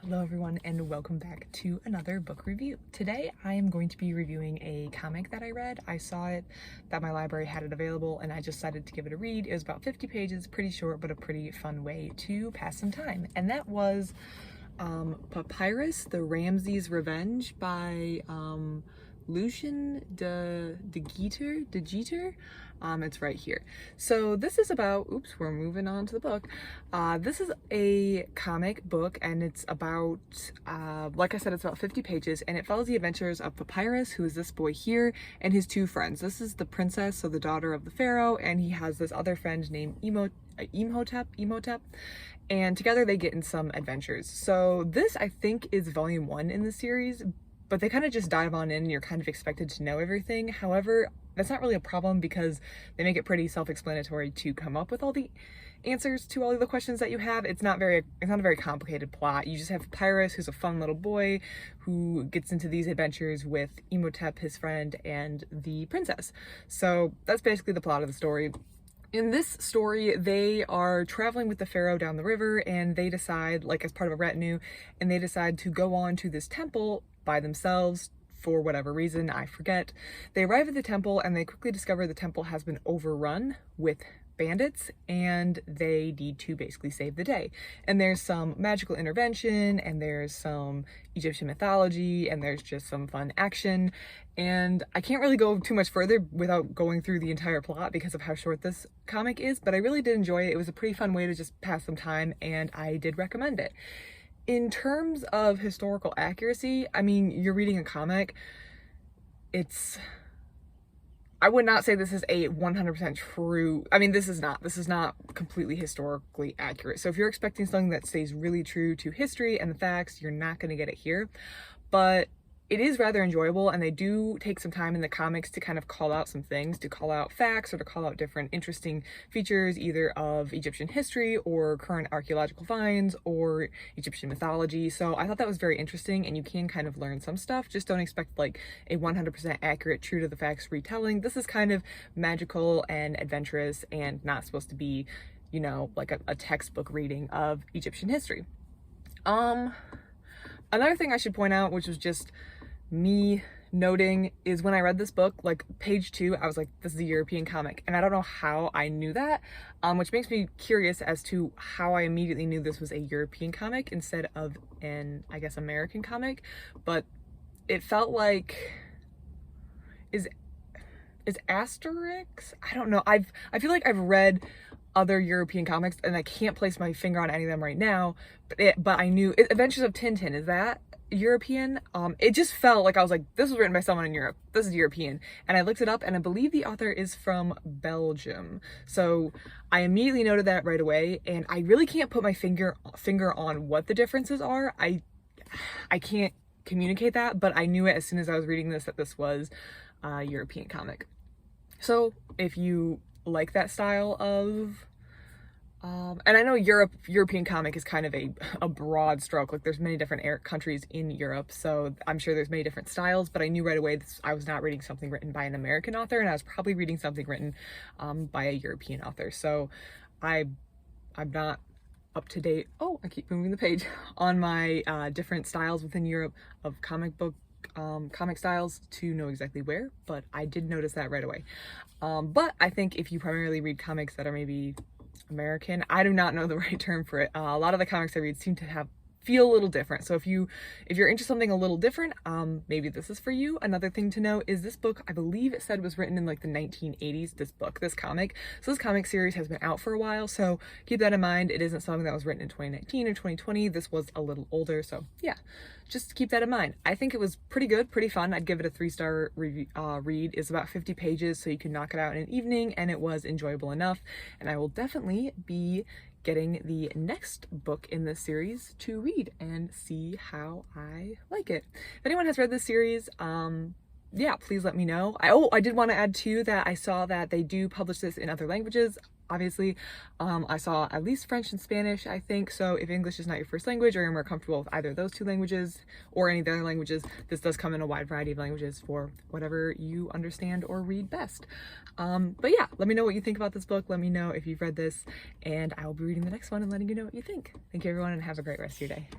Hello everyone and welcome back to another book review. Today I am going to be reviewing a comic that I read. I saw it, that my library had it available, and I just decided to give it a read. It was about 50 pages, pretty short, but a pretty fun way to pass some time. And that was Papyrus, the Ramses Revenge by Lucien De Gieter. It's right here. So this is about, oops, we're moving on to the book. This is a comic book and it's about, like I said, it's about 50 pages and it follows the adventures of Papyrus, who is this boy here, and his two friends. This is the princess, so the daughter of the pharaoh, and he has this other friend named Imhotep, and together they get in some adventures. So this, I think, is volume 1 in the series, but they kind of just dive on in and you're kind of expected to know everything. However, that's not really a problem because they make it pretty self-explanatory to come up with all the answers to all of the questions that you have. It's not a very complicated plot. You just have Papyrus, who's a fun little boy who gets into these adventures with Imhotep, his friend, and the princess. So that's basically the plot of the story. In this story, they are traveling with the pharaoh down the river and they decide, like as part of a retinue, and they decide to go on to this temple by themselves for whatever reason, I forget. They arrive at the temple and they quickly discover the temple has been overrun with bandits and they need to basically save the day. And there's some magical intervention and there's some Egyptian mythology and there's just some fun action. And I can't really go too much further without going through the entire plot because of how short this comic is, but I really did enjoy it. It was a pretty fun way to just pass some time and I did recommend it. In terms of historical accuracy, I mean, you're reading a comic. I would not say this is a 100% true, I mean, this is not completely historically accurate. So if you're expecting something that stays really true to history and the facts, you're not going to get it here. But it is rather enjoyable, and they do take some time in the comics to kind of call out some things, to call out facts or to call out different interesting features either of Egyptian history or current archaeological finds or Egyptian mythology. So I thought that was very interesting, and you can kind of learn some stuff. Just don't expect like a 100% accurate, true to the facts retelling. This is kind of magical and adventurous and not supposed to be, you know, like a textbook reading of Egyptian history. Another thing I should point out, which was just me noting, is when I read this book, like page 2, I was like, this is a European comic, and I don't know how I knew that, which makes me curious as to how I immediately knew this was a European comic instead of an, I guess, American comic. But it felt like, is Asterix? I don't know. I feel like I've read other European comics and I can't place my finger on any of them right now, but I knew Adventures of Tintin, is that European? It just felt like I was like, this was written by someone in Europe, this is European. And I looked it up and I believe the author is from Belgium, so I immediately noted that right away, and I really can't put my finger on what the differences are. I can't communicate that, but I knew it as soon as I was reading this that this was a European comic. So if you like that style of and I know European comic is kind of a broad stroke, like there's many different countries in Europe, so I'm sure there's many different styles, but I knew right away I was not reading something written by an American author, and I was probably reading something written by a European author. So I'm not up to date, oh, I keep moving the page, on my different styles within Europe of comic styles to know exactly where, but I did notice that right away. But I think if you primarily read comics that are maybe American, I do not know the right term for it. A lot of the comics I read seem to feel a little different. So if you're into something a little different, maybe this is for you. Another thing to know is this book, I believe it said, was written in like the 1980s, this comic. So this comic series has been out for a while, so keep that in mind. It isn't something that was written in 2019 or 2020. This was a little older, so yeah, just keep that in mind. I think it was pretty good, pretty fun. I'd give it a 3-star read. It's about 50 pages, so you can knock it out in an evening, and it was enjoyable enough, and I will definitely be getting the next book in this series to read and see how I like it. If anyone has read this series, yeah, please let me know. I did want to add too that I saw that they do publish this in other languages. Obviously, I saw at least French and Spanish, I think, so if English is not your first language or you're more comfortable with either of those 2 languages or any of the other languages, this does come in a wide variety of languages for whatever you understand or read best. But yeah, let me know what you think about this book. Let me know if you've read this, and I will be reading the next one and letting you know what you think. Thank you everyone, and have a great rest of your day.